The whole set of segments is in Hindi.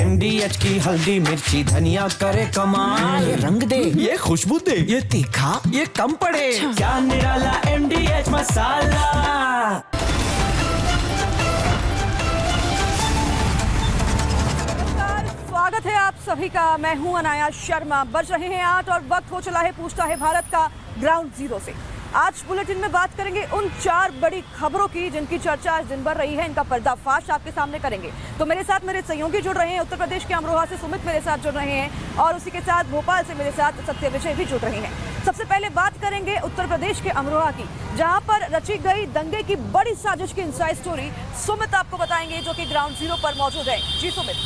MDH की हल्दी मिर्ची धनिया करे कमाल। ये रंग दे, ये खुशबू दे, ये तीखा, ये कम पड़े। क्या निराला MDH मसाला। स्वागत है आप सभी का। मैं हूं अनाया शर्मा। बज रहे हैं 8 और वक्त हो चला है पूछता है भारत का ग्राउंड जीरो से। आज बुलेटिन में बात करेंगे उन 4 बड़ी खबरों की जिनकी चर्चा आज दिन भर रही है। इनका पर्दाफाश आपके सामने करेंगे। तो मेरे साथ मेरे सहयोगी जुड़ रहे हैं। उत्तर प्रदेश के अमरोहा से सुमित मेरे साथ जुड़ रहे हैं और उसी के साथ भोपाल से मेरे साथ सत्य विजय भी जुड़ रहे हैं। सबसे पहले बात करेंगे उत्तर प्रदेश के अमरोहा की, जहां पर रची गई दंगे की बड़ी साजिश की इनसाइड स्टोरी सुमित आपको बताएंगे, जो कि ग्राउंड जीरो पर मौजूद है। जी सुमित।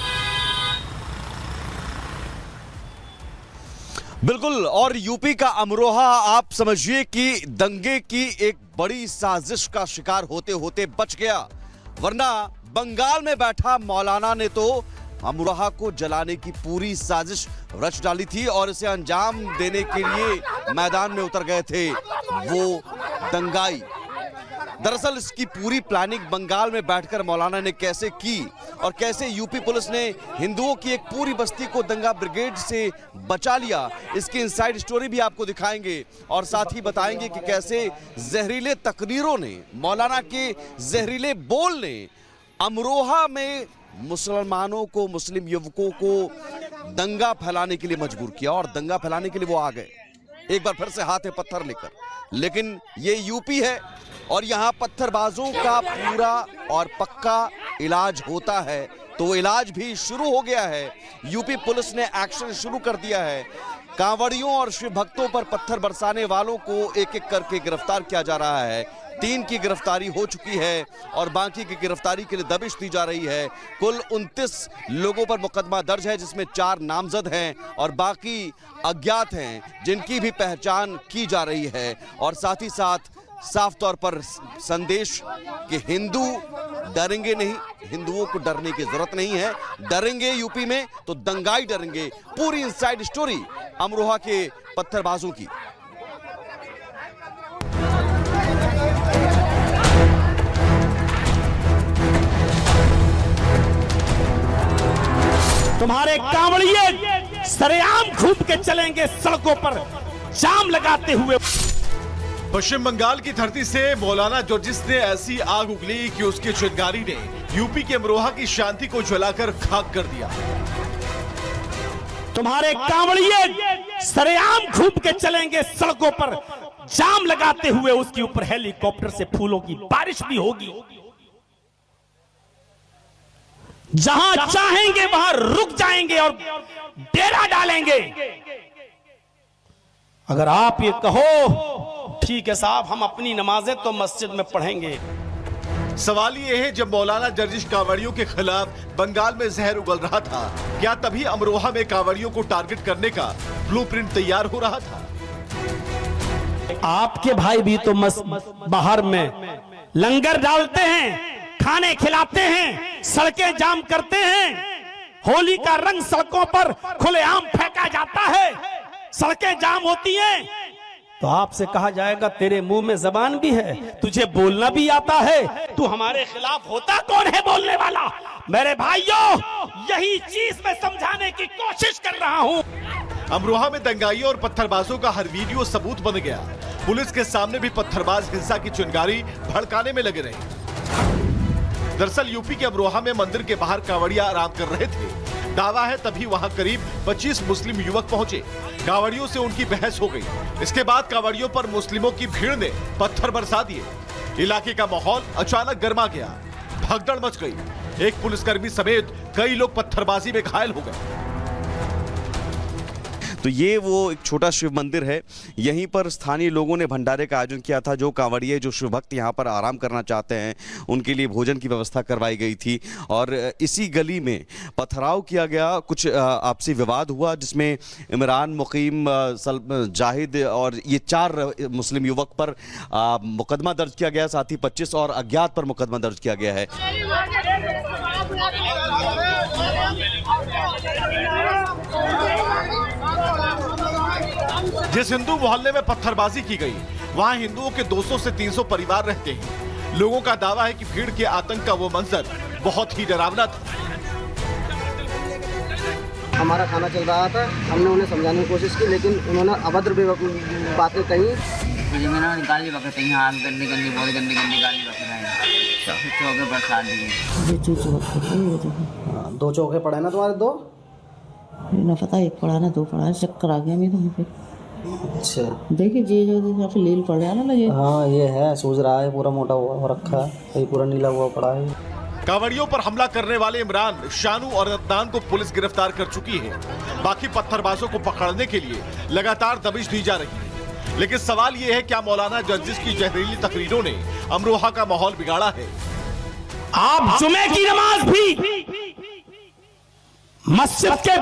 बिल्कुल, और यूपी का अमरोहा आप समझिए कि दंगे की एक बड़ी साजिश का शिकार होते होते बच गया, वरना बंगाल में बैठा मौलाना ने तो अमरोहा को जलाने की पूरी साजिश रच डाली थी और इसे अंजाम देने के लिए मैदान में उतर गए थे वो दंगाई। दरअसल इसकी पूरी प्लानिंग बंगाल में बैठकर मौलाना ने कैसे की और कैसे यूपी पुलिस ने हिंदुओं की एक पूरी बस्ती को दंगा ब्रिगेड से बचा लिया, इसकी इनसाइड स्टोरी भी आपको दिखाएंगे और साथ ही बताएंगे कि कैसे जहरीले तकरीरों ने, मौलाना के जहरीले बोल ने अमरोहा में मुसलमानों को, मुस्लिम युवकों को दंगा फैलाने के लिए मजबूर किया और दंगा फैलाने के लिए वो आ गए एक बार फिर से हाथ में पत्थर लेकर। लेकिन ये यूपी है और यहाँ पत्थरबाजों का पूरा और पक्का इलाज होता है, तो इलाज भी शुरू हो गया है। यूपी पुलिस ने एक्शन शुरू कर दिया है। कांवड़ियों और शिव भक्तों पर पत्थर बरसाने वालों को एक एक करके गिरफ्तार किया जा रहा है। 3 की गिरफ्तारी हो चुकी है और बाकी की गिरफ्तारी के लिए दबिश दी जा रही है। कुल 29 लोगों पर मुकदमा दर्ज है, जिसमें 4 नामजद हैं और बाकी अज्ञात हैं, जिनकी भी पहचान की जा रही है। और साथ ही साथ साफ तौर पर संदेश कि हिंदू डरेंगे नहीं, हिंदुओं को डरने की जरूरत नहीं है। डरेंगे यूपी में तो दंगाई डरेंगे। पूरी इनसाइड स्टोरी अमरोहा के पत्थरबाजों की। तुम्हारे कांवड़िए सरेआम घूम के चलेंगे सड़कों पर जाम लगाते हुए। पश्चिम बंगाल की धरती से मौलाना जॉर्जिस ने ऐसी आग उगली कि उसकी चिंगारी ने यूपी के अमरोहा की शांति को जलाकर खाक कर दिया। तुम्हारे कांवड़िए सरेआम घूम के चलेंगे सड़कों पर जाम लगाते हुए। उसके ऊपर हेलीकॉप्टर से फूलों की बारिश भी होगी। जहां चाहेंगे वहां रुक जाएंगे और डेरा डालेंगे। अगर आप ये कहो ठीक है साहब, हम अपनी नमाजें तो मस्जिद में पढ़ेंगे। सवाल ये है, जब मौलाना जॉर्जिस कांवड़ियों के खिलाफ बंगाल में जहर उगल रहा था, क्या तभी अमरोहा में कांवड़ियों को टारगेट करने का ब्लूप्रिंट तैयार हो रहा था? आपके भाई भी तो बाहर में लंगर डालते हैं, खाने खिलाते हैं, सड़कें जाम करते हैं। होली का रंग सड़कों पर खुलेआम फेंका जाता है, सड़कें जाम होती हैं। तो आपसे कहा जाएगा तेरे मुंह में जबान भी है, तुझे बोलना भी आता है, तू हमारे खिलाफ होता कौन है बोलने वाला? मेरे भाइयों, यही चीज मैं समझाने की कोशिश कर रहा हूं। अमरोहा में दंगाइयों और पत्थरबाजों का हर वीडियो सबूत बन गया। पुलिस के सामने भी पत्थरबाज हिंसा की चिंगारी भड़काने में लगे रहे। दरअसल यूपी के अमरोहा में मंदिर के बाहर कांवड़िया आराम कर रहे थे। दावा है तभी वहां करीब 25 मुस्लिम युवक पहुंचे। कांवड़ियों से उनकी बहस हो गई। इसके बाद कांवड़ियों पर मुस्लिमों की भीड़ ने पत्थर बरसा दिए। इलाके का माहौल अचानक गर्मा गया, भगदड़ मच गई। एक पुलिसकर्मी समेत कई लोग पत्थरबाजी में घायल हो गए। तो ये वो एक छोटा शिव मंदिर है। यहीं पर स्थानीय लोगों ने भंडारे का आयोजन किया था। जो कांवड़िए, जो शिव भक्त यहाँ पर आराम करना चाहते हैं, उनके लिए भोजन की व्यवस्था करवाई गई थी। और इसी गली में पथराव किया गया, कुछ आपसी विवाद हुआ, जिसमें इमरान, मुकीम, जाहिद और ये 4 मुस्लिम युवक पर मुकदमा दर्ज किया गया। साथ ही 25 और अज्ञात पर मुकदमा दर्ज किया गया है। जिस हिंदू मोहल्ले में पत्थरबाजी की गई, वहां हिंदुओं के 200 से 300 परिवार रहते हैं। लोगों का दावा है कि भीड़ के आतंक का वो मंजर बहुत ही डरावना था। हमारा खाना चल रहा था, हमने उन्हें समझाने की कोशिश की, लेकिन उन्होंने अभद्र बातें कही। मुझे मैंने गाली बकते हैं, हाँ गंदी गंदी बहुत गंदी गंदी गाली बक रहे हैं। चौके बरसात दिए, 2 चौके पड़े ना तुम्हारे? 2 ना पता, 1 पड़ा ना 2 पड़ा, चक्कर आ गया मेरे पे। अच्छा, देखिए जे जो लील पड़ रहा है ना लगे। हाँ ये है, सूझ रहा है, पूरा मोटा हुआ हो रखा है, ये पूरा नीला हुआ पड़ा है। कांवड़ियों पर हमला करने वाले इमरान, शानू और अदनान को पुलिस गिरफ्तार कर चुकी है। बाकी पत्थरबाजों को पकड़ने के लिए लगातार दबिश दी जा रही है। लेकिन सवाल ये है, क्या मौलाना जर्जिस की जहरीली तकरीरों ने अमरोहा का माहौल बिगाड़ा है? आप जुमे की नमाज भी मस्जिद के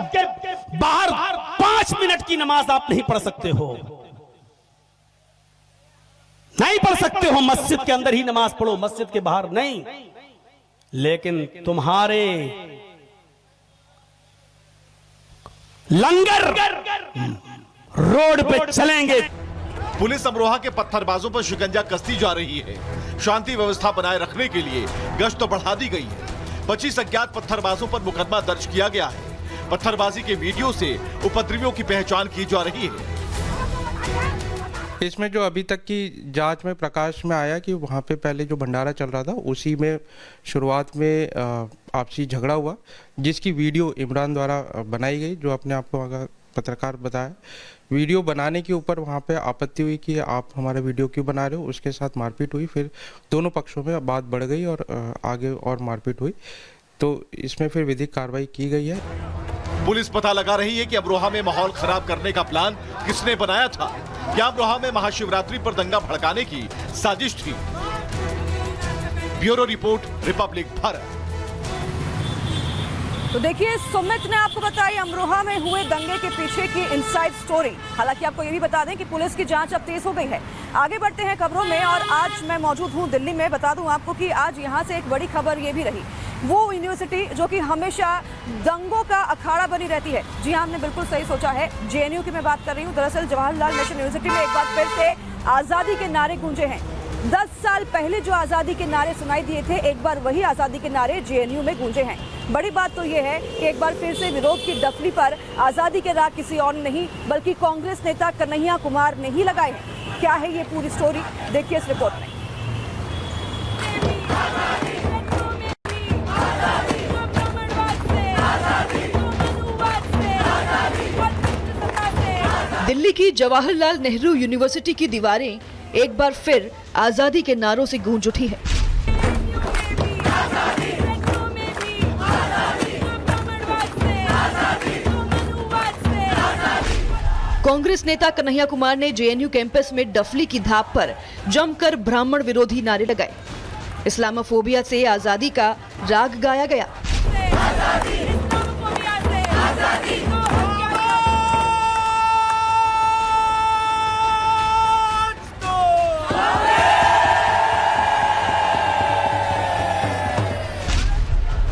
बाहर 5 मिनट की नमाज आप नहीं पढ़ सकते हो, नहीं पढ़ सकते हो। मस्जिद के अंदर ही नमाज पढ़ो, मस्जिद के बाहर नहीं। लेकिन तुम्हारे लंगर रोड पे चलेंगे। पुलिस अमरोहा के पत्थरबाजों पर शिकंजा कसती जा रही है। शांति व्यवस्था बनाए रखने के लिए गश्त तो बढ़ा दी गई है। 25 अज्ञात पत्थरबाजों पर मुकदमा दर्ज किया गया है। पत्थरबाजी के वीडियो से उपद्रवियों की पहचान की जा रही है। इसमें जो अभी तक की जांच में प्रकाश में आया कि वहाँ पे पहले जो भंडारा चल रहा था, उसी में शुरुआत में आपसी झगड़ा हुआ, जिसकी वीडियो इमरान द्वारा बनाई गई, जो अपने आप को अगर पत्रकार बताया। वीडियो बनाने के ऊपर वहाँ पे आपत्ति हुई कि आप हमारा वीडियो क्यों बना रहे हो, उसके साथ मारपीट हुई। फिर दोनों पक्षों में बात बढ़ गई और आगे और मारपीट हुई, तो इसमें फिर विधिक कार्रवाई की गई है। पुलिस पता लगा रही है कि अमरोहा में माहौल खराब करने का प्लान किसने बनाया था। क्या अमरोहा में महाशिवरात्रि पर दंगा भड़काने की साजिश थी? Bureau report, Republic Bharat. तो देखिए, सुमित ने आपको बताई अमरोहा में हुए दंगे के पीछे की इनसाइड स्टोरी। हालांकि आपको ये भी बता दें कि पुलिस की जांच अब तेज हो गई है। आगे बढ़ते हैं खबरों में, और आज मैं मौजूद हूं दिल्ली में। बता दूं आपको कि आज यहां से एक बड़ी खबर ये भी रही, वो यूनिवर्सिटी जो कि हमेशा दंगों का अखाड़ा बनी रहती है। जी हाँ, हमने बिल्कुल सही सोचा है, जेएनयू की मैं बात कर रही हूँ। दरअसल जवाहरलाल नेशनल यूनिवर्सिटी में एक बार फिर से आज़ादी के नारे गूंजे हैं। 10 साल पहले जो आज़ादी के नारे सुनाई दिए थे, एक बार वही आज़ादी के नारे जेएनयू में गूंजे हैं। बड़ी बात तो ये है कि एक बार फिर से विरोध की डफली पर आज़ादी के राग किसी और ने नहीं, बल्कि कांग्रेस नेता कन्हैया कुमार ने ही लगाए हैं। क्या है ये पूरी स्टोरी, देखिए इस रिपोर्ट में। दिल्ली की जवाहरलाल नेहरू यूनिवर्सिटी की दीवारें एक बार फिर आजादी के नारों से गूंज उठी है। कांग्रेस नेता कन्हैया कुमार ने जेएनयू कैंपस में डफली की धाप पर जमकर ब्राह्मण विरोधी नारे लगाए। इस्लामोफोबिया से आजादी का राग गाया गया।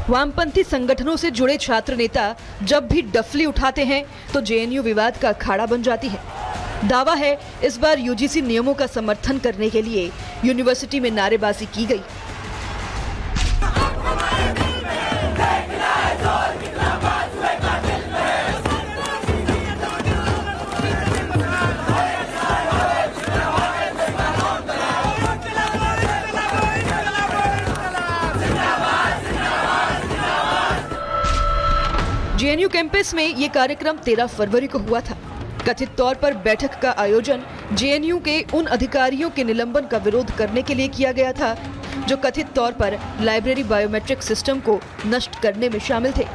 वामपंथी संगठनों से जुड़े छात्र नेता जब भी डफली उठाते हैं तो जेएनयू विवाद का अखाड़ा बन जाती है। दावा है इस बार यूजीसी नियमों का समर्थन करने के लिए यूनिवर्सिटी में नारेबाजी की गई। जेएनयू कैंपस में ये कार्यक्रम 13 फरवरी को हुआ था। कथित तौर पर बैठक का आयोजन जेएनयू के उन अधिकारियों के निलंबन का विरोध करने के लिए किया गया था जो कथित तौर पर लाइब्रेरी बायोमेट्रिक सिस्टम को नष्ट करने में शामिल थे।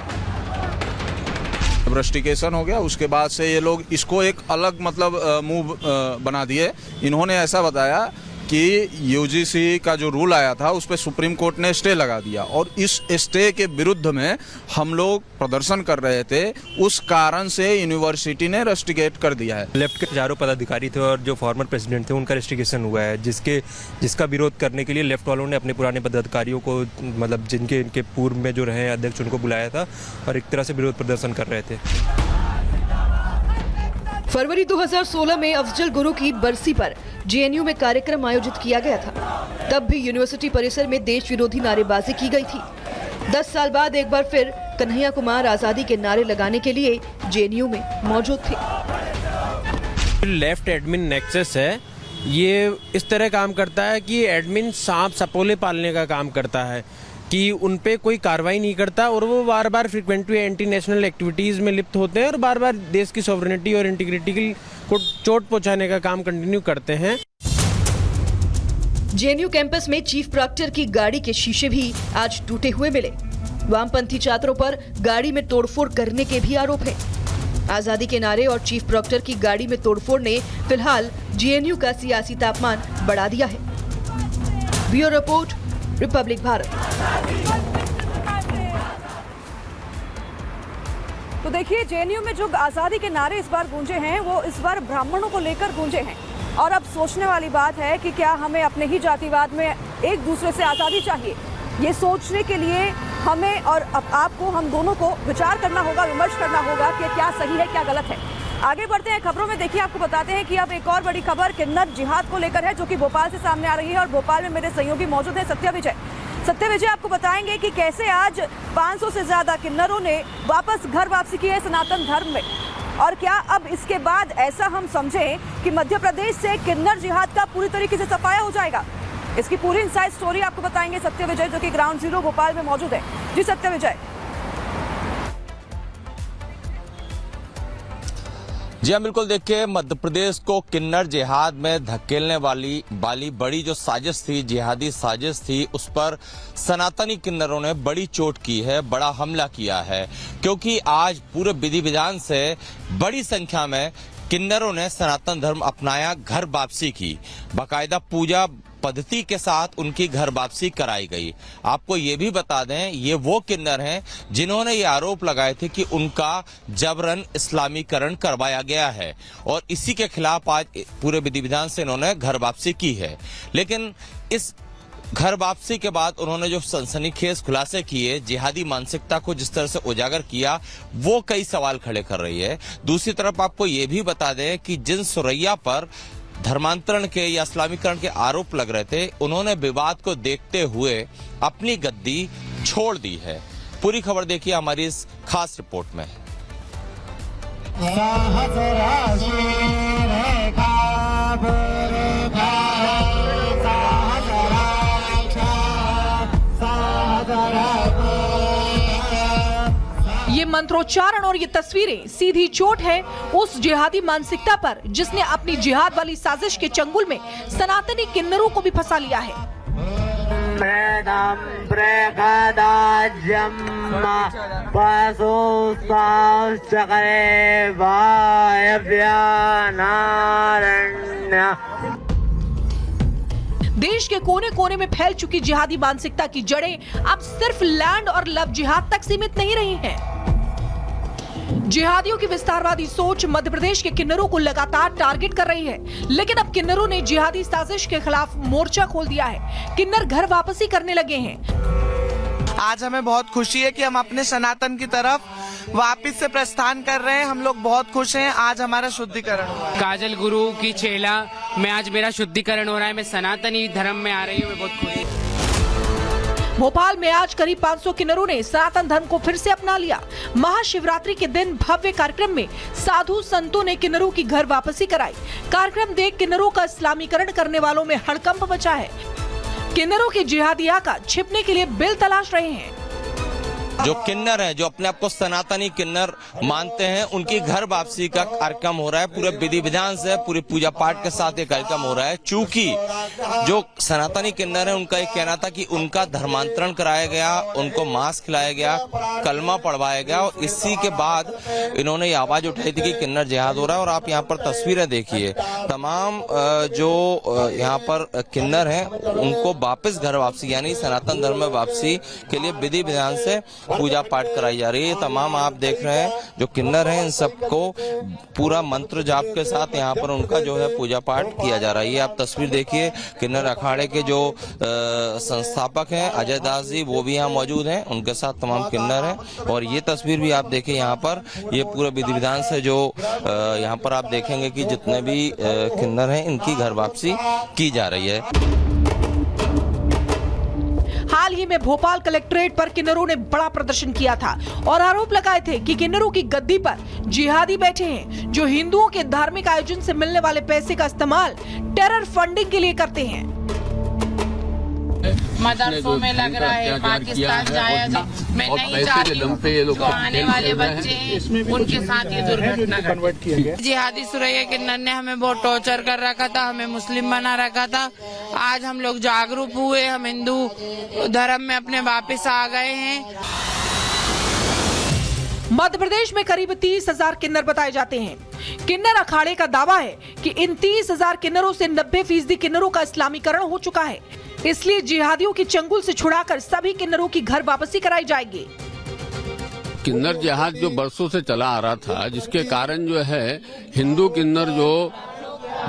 रस्टिकेशन हो गया, उसके बाद से ये लोग इसको एक अलग मतलब मूव बना दिए। इन्होंने ऐसा बताया कि यूजीसी का जो रूल आया था उस पर सुप्रीम कोर्ट ने स्टे लगा दिया और इस स्टे के विरुद्ध में हम लोग प्रदर्शन कर रहे थे, उस कारण से यूनिवर्सिटी ने रस्टिकेट कर दिया है। लेफ्ट के चारों पदाधिकारी थे और जो फॉर्मर प्रेसिडेंट थे उनका रस्टिकेशन हुआ है, जिसका विरोध करने के लिए लेफ्ट वालों ने अपने पुराने पदाधिकारियों को मतलब जिनके इनके पूर्व में जो रहे अध्यक्ष उनको बुलाया था और एक तरह से विरोध प्रदर्शन कर रहे थे। फरवरी 2016 में अफजल गुरु की बरसी पर जेएनयू में कार्यक्रम आयोजित किया गया था। तब भी यूनिवर्सिटी परिसर में देश विरोधी नारेबाजी की गई थी। 10 साल बाद एक बार फिर कन्हैया कुमार आजादी के नारे लगाने के लिए जेएनयू में मौजूद थे। लेफ्ट एडमिन नेक्सस है, ये इस तरह काम करता है कि एडमिन सांप सपोले पालने का काम करता है कि उन पे कोई कार्रवाई नहीं करता और वो बार बार फ्रिक्वेंटली एंटी नेशनल एक्टिविटीज़ में लिप्त होते हैं और बार बार देश की सॉवरेनिटी और इंटीग्रिटी को चोट पहुंचाने का काम कंटिन्यू करते हैं। जेएनयू कैंपस में चीफ प्रॉक्टर की गाड़ी के शीशे भी आज टूटे हुए मिले। वामपंथी छात्रों पर गाड़ी में तोड़फोड़ करने के भी आरोप है। आजादी के नारे और चीफ प्रॉक्टर की गाड़ी में तोड़फोड़ ने फिलहाल जेएनयू का सियासी तापमान बढ़ा दिया है। Bureau report, Republic Bharat. तो देखिए, जेएनयू में जो आजादी के नारे इस बार गूंजे हैं वो इस बार ब्राह्मणों को लेकर गूंजे हैं। और अब सोचने वाली बात है कि क्या हमें अपने ही जातिवाद में एक दूसरे से आजादी चाहिए। ये सोचने के लिए हमें और आपको, हम दोनों को विचार करना होगा, विमर्श करना होगा कि क्या सही है क्या गलत है। आगे बढ़ते हैं खबरों में। देखिए, आपको बताते हैं कि अब एक और बड़ी खबर किन्नर जिहाद को लेकर है, जो कि भोपाल से सामने आ रही है। और भोपाल में मेरे सहयोगी मौजूद है सत्य विजय आपको बताएंगे कि कैसे आज 500 से ज्यादा किन्नरों ने घर वापसी की है सनातन धर्म में। और क्या अब इसके बाद ऐसा हम समझें कि मध्य प्रदेश से किन्नर जिहाद का पूरी तरीके से सफाया हो जाएगा? इसकी पूरी इनसाइड स्टोरी आपको बताएंगे सत्य विजय, जो कि ग्राउंड जीरो भोपाल में मौजूद है। जी सत्य विजय। जी हाँ, बिल्कुल। देखिए, मध्य प्रदेश को किन्नर जिहाद में धकेलने वाली बड़ी जो साजिश थी, जिहादी साजिश थी, उस पर सनातनी किन्नरों ने बड़ी चोट की है, बड़ा हमला किया है। क्योंकि आज पूरे विधि विधान से बड़ी संख्या में किन्नरों ने सनातन धर्म अपनाया, घर वापसी की, बाकायदा पूजा पद्धति के साथ उनकी घर वापसी कराई गई। आपको ये भी बता दें, ये वो किन्नर हैं जिन्होंने ये आरोप लगाए थे कि उनका जबरन इस्लामीकरण करवाया गया है और इसी के खिलाफ आज पूरे विधि विधान से इन्होंने घर वापसी की है। लेकिन इस घर वापसी के बाद उन्होंने जो सनसनीखेज खुलासे किए, जिहादी मानसिकता को जिस तरह से उजागर किया, वो कई सवाल खड़े कर रही है। दूसरी तरफ आपको ये भी बता दें कि जिन सुरैया पर धर्मांतरण के या इस्लामीकरण के आरोप लग रहे थे, उन्होंने विवाद को देखते हुए अपनी गद्दी छोड़ दी है। पूरी खबर देखिए हमारी इस खास रिपोर्ट में। ये मंत्रोच्चारण और ये तस्वीरें सीधी चोट है उस जिहादी मानसिकता पर जिसने अपनी जिहाद वाली साजिश के चंगुल में सनातनी किन्नरों को भी फंसा लिया है। देश के कोने कोने में फैल चुकी जिहादी मानसिकता की जड़ें अब सिर्फ लैंड और लव जिहाद तक सीमित नहीं रही हैं। जिहादियों की विस्तारवादी सोच मध्य प्रदेश के किन्नरों को लगातार टारगेट कर रही है, लेकिन अब किन्नरों ने जिहादी साजिश के खिलाफ मोर्चा खोल दिया है। किन्नर घर वापसी करने लगे हैं। आज हमें बहुत खुशी है कि हम अपने सनातन की तरफ वापस से प्रस्थान कर रहे हैं। हम लोग बहुत खुश हैं। आज हमारा शुद्धिकरण हुआ। काजल गुरु की चेला में आज मेरा शुद्धिकरण हो रहा है। मैं सनातनी धर्म में आ रही हूँ। मैं बहुत खुश। भोपाल में आज करीब 500 किन्नरों ने सनातन धर्म को फिर से अपना लिया। महाशिवरात्रि के दिन भव्य कार्यक्रम में साधु संतों ने किन्नरों की घर वापसी कराई। कार्यक्रम देख किन्नरों का इस्लामीकरण करने वालों में हड़कंप मचा है। किन्नरों की जिहादी आका छिपने के लिए बिल तलाश रहे हैं। जो किन्नर हैं, जो अपने आप को सनातनी किन्नर मानते हैं, उनकी घर वापसी का कार्यक्रम हो रहा है। पूरे विधि विधान से, पूरी पूजा पाठ के साथ ये कार्यक्रम हो रहा है। चूंकि जो सनातनी किन्नर हैं, उनका एक कहना था कि उनका धर्मांतरण कराया गया, उनको मांस खिलाया गया, कलमा पढ़वाया गया और इसी के बाद इन्होंने ये आवाज उठाई थी कि किन्नर जिहाद हो रहा है। और आप यहाँ पर तस्वीरें देखिए, तमाम जो यहाँ पर किन्नर हैं उनको वापस घर वापसी यानी सनातन धर्म में वापसी के लिए विधि विधान से पूजा पाठ कराई जा रही है। तमाम आप देख रहे हैं जो किन्नर हैं, इन सबको पूरा मंत्र जाप के साथ यहाँ पर उनका जो है पूजा पाठ किया जा रहा है। ये आप तस्वीर देखिए, किन्नर अखाड़े के जो संस्थापक हैं अजय दास जी, वो भी यहाँ मौजूद हैं, उनके साथ तमाम किन्नर हैं। और ये तस्वीर भी आप देखिए यहाँ पर, ये पूरे विधि विधान से जो यहाँ पर आप देखेंगे कि जितने भी किन्नर हैं, इनकी घर वापसी की जा रही है। हाल ही में भोपाल कलेक्ट्रेट पर किन्नरों ने बड़ा प्रदर्शन किया था और आरोप लगाए थे कि किन्नरों की गद्दी पर जिहादी बैठे हैं, जो हिंदुओं के धार्मिक आयोजन से मिलने वाले पैसे का इस्तेमाल टेरर फंडिंग के लिए करते हैं। मदरसों में लग रहा है, पाकिस्तान जाया मैं नहीं चाहती हूँ, जो आने वाले बच्चे हैं उनके साथ ये दुर्घटना कन्वर्ट किया गया। जिहादी सुरैया किन्नर ने हमें बहुत टॉर्चर कर रखा था, हमें मुस्लिम बना रखा था। आज हम लोग जागरूक हुए, हम हिंदू धर्म में अपने वापस आ गए हैं। मध्य प्रदेश में करीब 30,000 किन्नर बताए जाते हैं। किन्नर अखाड़े का दावा है कि इन 30,000 किन्नरों से 90% किन्नरों का इस्लामीकरण हो चुका है, इसलिए जिहादियों की चंगुल से छुड़ाकर सभी किन्नरों की घर वापसी कराई जाएगी। किन्नर जिहाद जो बरसों से चला आ रहा था, जिसके कारण जो है हिंदू किन्नर जो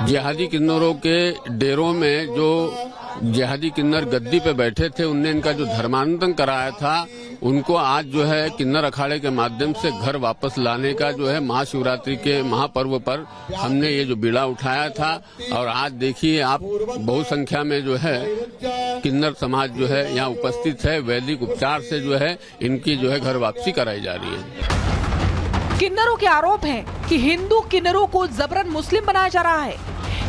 जिहादी किन्नरों के डेरों में जो जिहादी किन्नर गद्दी पे बैठे थे, उनने इनका जो धर्मांतरण कराया था, उनको आज जो है किन्नर अखाड़े के माध्यम से घर वापस लाने का जो है महाशिवरात्रि के महापर्व पर हमने ये जो बीड़ा उठाया था। और आज देखिए आप बहु संख्या में जो है किन्नर समाज जो है यहाँ उपस्थित है। वैदिक उपचार से जो है इनकी जो है घर वापसी कराई जा रही है। किन्नरों के आरोप हैं कि हिंदू किन्नरों को जबरन मुस्लिम बनाया जा रहा है,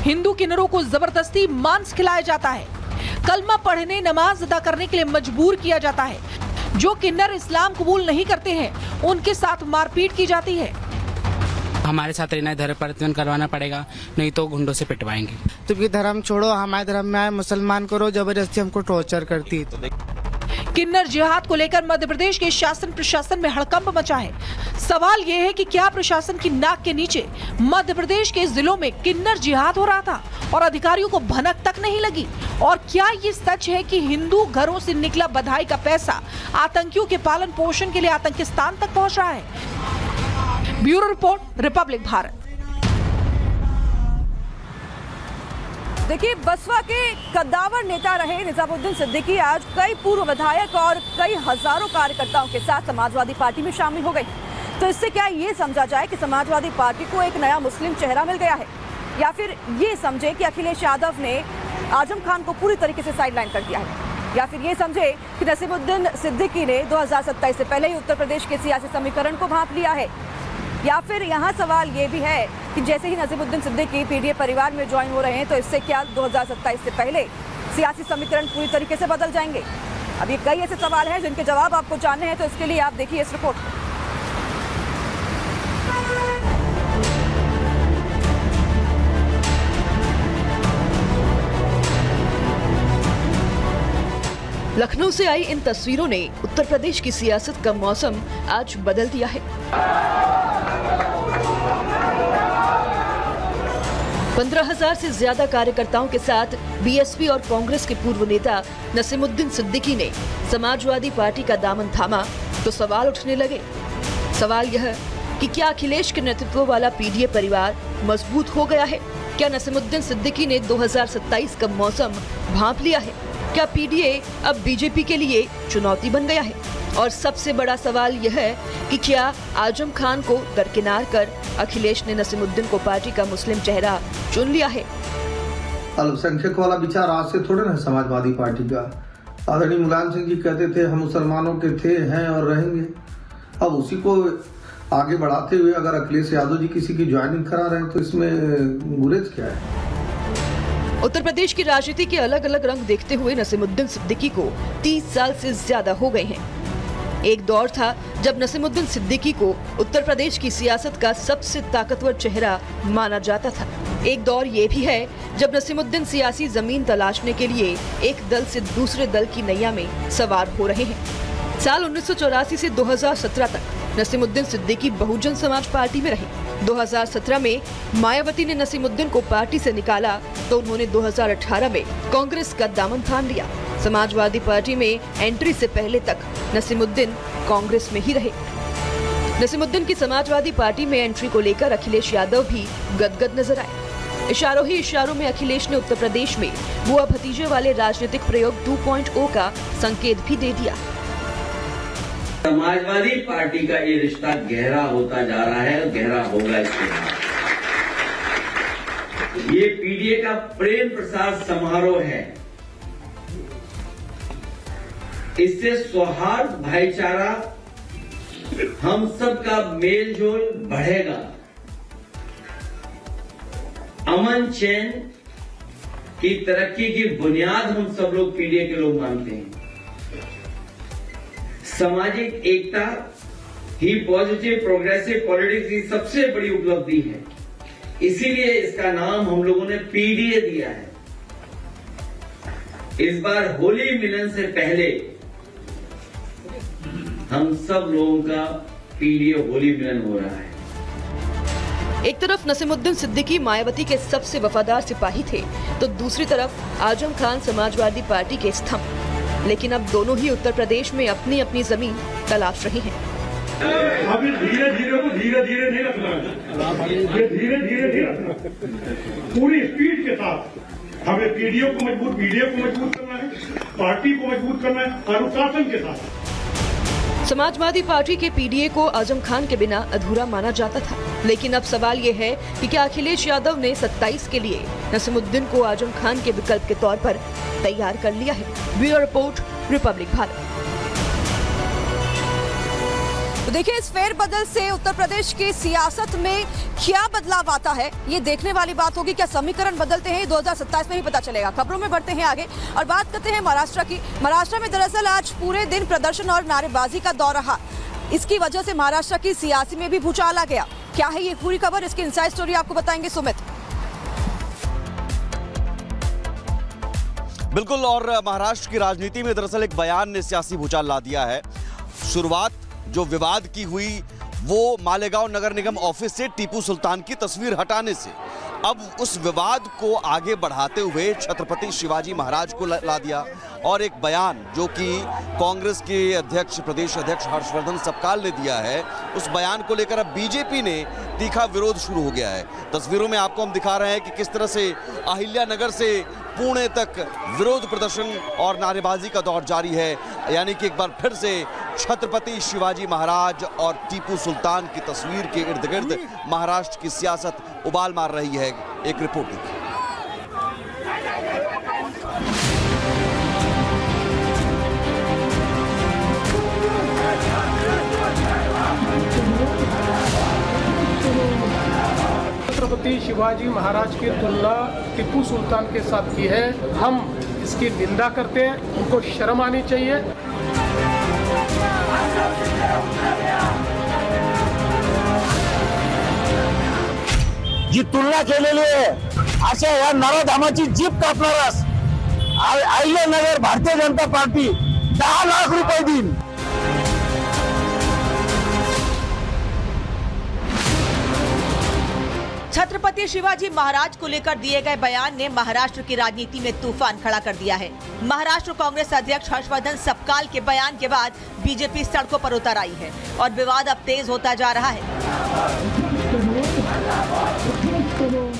हिंदू किन्नरों को जबरदस्ती मांस खिलाया जाता है, कलमा पढ़ने नमाज अदा करने के लिए मजबूर किया जाता है। जो किन्नर इस्लाम कबूल नहीं करते हैं उनके साथ मारपीट की जाती है। हमारे साथ रहना, धर्म परिवर्तन करवाना पड़ेगा, नहीं तो गुंडों से पिटवाएंगे। तुम धर्म छोड़ो, हमारे धर्म में आए, मुसलमान करो, जबरदस्ती हमको टॉर्चर करती है। किन्नर जिहाद को लेकर मध्य प्रदेश के शासन प्रशासन में हड़कंप मचा है। सवाल ये है कि क्या प्रशासन की नाक के नीचे मध्य प्रदेश के जिलों में किन्नर जिहाद हो रहा था और अधिकारियों को भनक तक नहीं लगी? और क्या ये सच है कि हिंदू घरों से निकला बधाई का पैसा आतंकियों के पालन पोषण के लिए आतंकिस्तान तक पहुंच रहा है? Bureau report, Republic Bharat. देखिए, बसपा के कद्दावर नेता रहे निजामुद्दीन सिद्दीकी आज कई पूर्व विधायक और कई हजारों कार्यकर्ताओं के साथ समाजवादी पार्टी में शामिल हो गए। तो इससे क्या ये समझा जाए कि समाजवादी पार्टी को एक नया मुस्लिम चेहरा मिल गया है, या फिर ये समझे कि अखिलेश यादव ने आजम खान को पूरी तरीके से साइडलाइन कर दिया है, या फिर ये समझे कि नसीमुद्दीन सिद्दीकी ने 2027 से पहले ही उत्तर प्रदेश के सियासी समीकरण को भांप लिया है, या फिर यहाँ सवाल ये भी है कि जैसे ही नसीमुद्दीन सिद्दीकी पीडीए परिवार में ज्वाइन हो रहे हैं तो इससे क्या 2027 से पहले सियासी समीकरण पूरी तरीके से बदल जाएंगे? अब ये कई ऐसे सवाल हैं जिनके जवाब आपको जानने हैं, तो इसके लिए आप देखिए इस रिपोर्ट। लखनऊ से आई इन तस्वीरों ने उत्तर प्रदेश की सियासत का मौसम आज बदल दिया है। 15,000 से ज्यादा कार्यकर्ताओं के साथ बीएसपी और कांग्रेस के पूर्व नेता नसीमुद्दीन सिद्दीकी ने समाजवादी पार्टी का दामन थामा तो सवाल उठने लगे। सवाल यह कि क्या अखिलेश के नेतृत्व वाला पीडीए परिवार मजबूत हो गया है? क्या नसीमुद्दीन सिद्दीकी ने 2027 का मौसम भांप लिया है? क्या पीडीए अब बीजेपी के लिए चुनौती बन गया है? और सबसे बड़ा सवाल यह है कि क्या आजम खान को दरकिनार कर अखिलेश ने नसीमुद्दीन को पार्टी का मुस्लिम चेहरा चुन लिया है? अल्पसंख्यक वाला विचार आज से थोड़े ना समाजवादी पार्टी का। आदरणीय मुलायम सिंह जी कहते थे हम मुसलमानों के थे, हैं और रहेंगे। अब उसी को आगे बढ़ाते हुए अगर अखिलेश यादव जी किसी की ज्वाइनिंग करा रहे हैं तो इसमें गुरेज क्या है? उत्तर प्रदेश की राजनीति के अलग अलग रंग देखते हुए नसीमुद्दीन सिद्दीकी को 30 साल से ज्यादा हो गए हैं। एक दौर था जब नसीमुद्दीन सिद्दीकी को उत्तर प्रदेश की सियासत का सबसे ताकतवर चेहरा माना जाता था। एक दौर ये भी है जब नसीमुद्दीन सियासी जमीन तलाशने के लिए एक दल से दूसरे दल की नैया में सवार हो रहे हैं। साल 1984 से 2017 तक नसीमुद्दीन सिद्दीकी बहुजन समाज पार्टी में रहे। 2017 में मायावती ने नसीमुद्दीन को पार्टी से निकाला तो उन्होंने 2018 में कांग्रेस का दामन थाम लिया। समाजवादी पार्टी में एंट्री से पहले तक नसीमुद्दीन कांग्रेस में ही रहे। नसीमुद्दीन की समाजवादी पार्टी में एंट्री को लेकर अखिलेश यादव भी गदगद नजर आए। इशारों ही इशारों में अखिलेश ने उत्तर प्रदेश में बुआ भतीजे वाले राजनीतिक प्रयोग 2.0 का संकेत भी दे दिया। समाजवादी पार्टी का ये रिश्ता गहरा होता जा रहा है और गहरा होगा इसके बाद। ये पीडीए का प्रेम प्रसाद समारोह है। इससे सौहार्द, भाईचारा, हम सबका मेल जोल बढ़ेगा, अमन चैन की तरक्की की बुनियाद हम सब लोग पीडीए के लोग मानते हैं। सामाजिक एकता ही पॉजिटिव प्रोग्रेसिव पॉलिटिक्स की सबसे बड़ी उपलब्धि है, इसीलिए इसका नाम हम लोगों ने पीडीए दिया है। इस बार होली मिलन से पहले हम सब लोगों का पीडीए होली मिलन हो रहा है। एक तरफ नसीमुद्दीन सिद्दीकी मायावती के सबसे वफादार सिपाही थे, तो दूसरी तरफ आजम खान समाजवादी पार्टी के स्तंभ। लेकिन अब दोनों ही उत्तर प्रदेश में अपनी अपनी जमीन तलाश रहे हैं। अभी धीरे धीरे नहीं रखना है, ये धीरे नहीं रखना, पूरी स्पीड के साथ हमें पीडीओ को मजबूत करना है, पार्टी को मजबूत करना है, अनुशासन के साथ। समाजवादी पार्टी के पीडीए को आजम खान के बिना अधूरा माना जाता था, लेकिन अब सवाल ये है कि क्या अखिलेश यादव ने 27 के लिए नसीमुद्दीन को आजम खान के विकल्प के तौर पर तैयार कर लिया है। Bureau report, Republic Bharat. तो देखिए, इस फेरबदल से उत्तर प्रदेश की सियासत में क्या बदलाव आता है, ये देखने वाली बात होगी। क्या समीकरण बदलते हैं, 2027 में ही पता चलेगा। खबरों में बढ़ते हैं आगे और बात करते हैं महाराष्ट्र की। महाराष्ट्र में दरअसल आज पूरे दिन प्रदर्शन और नारेबाजी का दौर रहा। इसकी वजह से महाराष्ट्र की सियासी में भी भूचाल आ गया। क्या है ये पूरी खबर, इसकी इनसाइड स्टोरी आपको बताएंगे सुमित। बिल्कुल, और महाराष्ट्र की राजनीति में दरअसल एक बयान ने सियासी भूचाल ला दिया है। शुरुआत जो विवाद की हुई वो मालेगांव नगर निगम ऑफिस से टीपू सुल्तान की तस्वीर हटाने से। अब उस विवाद को आगे बढ़ाते हुए छत्रपति शिवाजी महाराज को ला दिया और एक बयान जो कि कांग्रेस के अध्यक्ष, प्रदेश अध्यक्ष हर्षवर्धन सपकाल ने दिया है, उस बयान को लेकर अब बीजेपी ने तीखा विरोध शुरू हो गया है। तस्वीरों में आपको हम दिखा रहे हैं कि किस तरह से अहिल्यानगर से पुणे तक विरोध प्रदर्शन और नारेबाजी का दौर जारी है। यानी कि एक बार फिर से छत्रपति शिवाजी महाराज और टीपू सुल्तान की तस्वीर के इर्द गिर्द महाराष्ट्र की सियासत उबाल मार रही है। एक रिपोर्ट देखिए। छत्रपति शिवाजी महाराज की तुलना टीपू सुल्तान के साथ की है। हम इसकी निंदा करते हैं, उनको शर्म आनी चाहिए। जी तुलना केलेली आहे, अशा या नराधामाची जीभ कापणारास अहिल्यानगर भारतीय जनता पार्टी 10 लाख रुपये देईल। छत्रपति शिवाजी महाराज को लेकर दिए गए बयान ने महाराष्ट्र की राजनीति में तूफान खड़ा कर दिया है। महाराष्ट्र कांग्रेस अध्यक्ष हर्षवर्धन सपकाल के बयान के बाद बीजेपी सड़कों पर उतर आई है और विवाद अब तेज होता जा रहा है।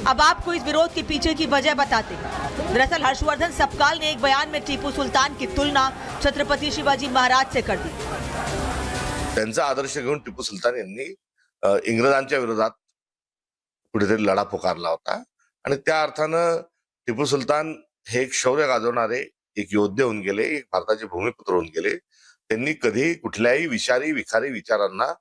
अब आपको इस विरोध के पीछे की वजह बताते हैं। दरअसल हर्षवर्धन सपकाल ने एक बयान में टीपू सुल्तान की तुलना छत्रपति शिवाजी महाराज से कर दी। त्यांचा आदर्श घेऊन टीपू सुलतान यांनी इंग्रजांच्या विरोधात कुठेतरी लढा पुकारला होता आणि त्या अर्थानं टीपू सुलतान हे एक शौर्य गाजवणारे एक योद्धे होऊन गेले, एक भारताचे भूमिपुत्र होऊन गेले। त्यांनी कधी कुठल्याही विषारी विखारी विचारांना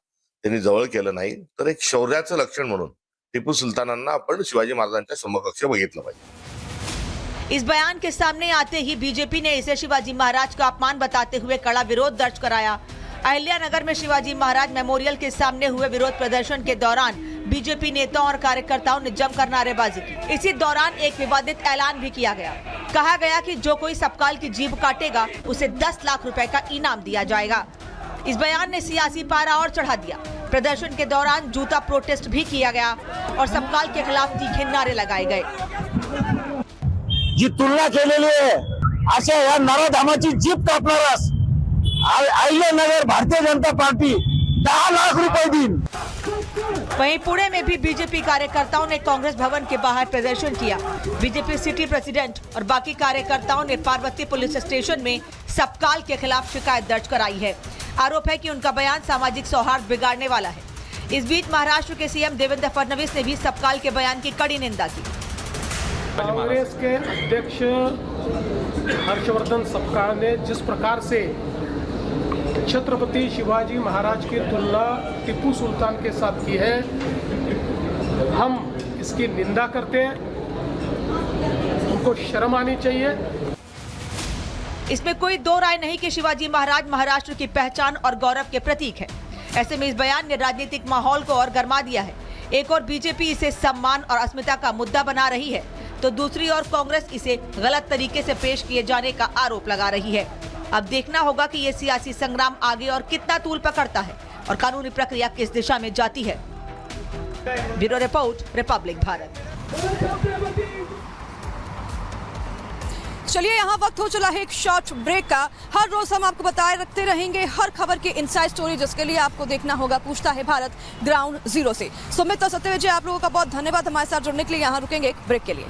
त्यांनी जवळ केलं नाही, तर एक शौर्याचं लक्षण म्हणून टीपू सुलतानांना आपण शिवाजी महाराजांच्या समकक्ष बघितलं पाहिजे। इस बयान के सामने आते ही बीजेपी ने इसे शिवाजी महाराज का अपमान बताते हुए कड़ा विरोध दर्ज कराया। अहिल्यानगर में शिवाजी महाराज मेमोरियल के सामने हुए विरोध प्रदर्शन के दौरान बीजेपी नेताओं और कार्यकर्ताओं ने जमकर नारेबाजी की। इसी दौरान एक विवादित ऐलान भी किया गया। कहा गया कि जो कोई सपकाल की जीभ काटेगा उसे 10 लाख रुपए का इनाम दिया जाएगा। इस बयान ने सियासी पारा और चढ़ा दिया। प्रदर्शन के दौरान जूता प्रोटेस्ट भी किया गया और सपकाल के खिलाफ तीखे नारे लगाए गए। जी तुलना केलेली आहे, अशा या नराधामाची जीभ कापणारास अहिल्यानगर भारतीय जनता पार्टी 10 लाख रुपए देईल। वहीं पुणे में भी बीजेपी कार्यकर्ताओं ने कांग्रेस भवन के बाहर प्रदर्शन किया। बीजेपी सिटी प्रेसिडेंट और बाकी कार्यकर्ताओं ने पार्वती पुलिस स्टेशन में सपकाल के खिलाफ शिकायत दर्ज कराई है। आरोप है कि उनका बयान सामाजिक सौहार्द बिगाड़ने वाला है। इस बीच महाराष्ट्र के सीएम देवेंद्र फडणवीस ने भी सपकाल के बयान की कड़ी निंदा की। कांग्रेस के अध्यक्ष हर्षवर्धन सपकाल ने जिस प्रकार से छत्रपति शिवाजी महाराज की तुलना टीपू सुल्तान के साथ की है। हम इसकी निंदा करते हैं, उनको शर्म आनी चाहिए। इसमें कोई दो राय नहीं कि शिवाजी महाराज महाराष्ट्र की पहचान और गौरव के प्रतीक है। ऐसे में इस बयान ने राजनीतिक माहौल को और गर्मा दिया है। एक और बीजेपी इसे सम्मान और अस्मिता का मुद्दा बना रही है, तो दूसरी ओर कांग्रेस इसे गलत तरीके से पेश किए जाने का आरोप लगा रही है। अब देखना होगा कि ये सियासी संग्राम आगे और कितना तूल पकड़ता है और कानूनी प्रक्रिया किस दिशा में जाती है। Bureau report, Republic Bharat. चलिए, यहाँ वक्त हो चला है एक शॉर्ट ब्रेक का। हर रोज हम आपको बताए रखते रहेंगे हर खबर की इनसाइड स्टोरी, जिसके लिए आपको देखना होगा पूछता है भारत ग्राउंड जीरो से। सुमित और सत्यविजय, आप लोगों का बहुत धन्यवाद हमारे साथ जुड़ने के लिए। यहाँ रुकेंगे एक ब्रेक के लिए।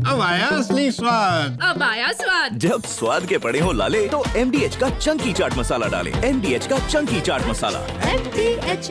अब आया असली स्वाद। अब आया स्वाद। जब स्वाद के पड़े हो लाले तो MDH का चंकी चाट मसाला डालें। MDH का चंकी चाट मसाला। MDH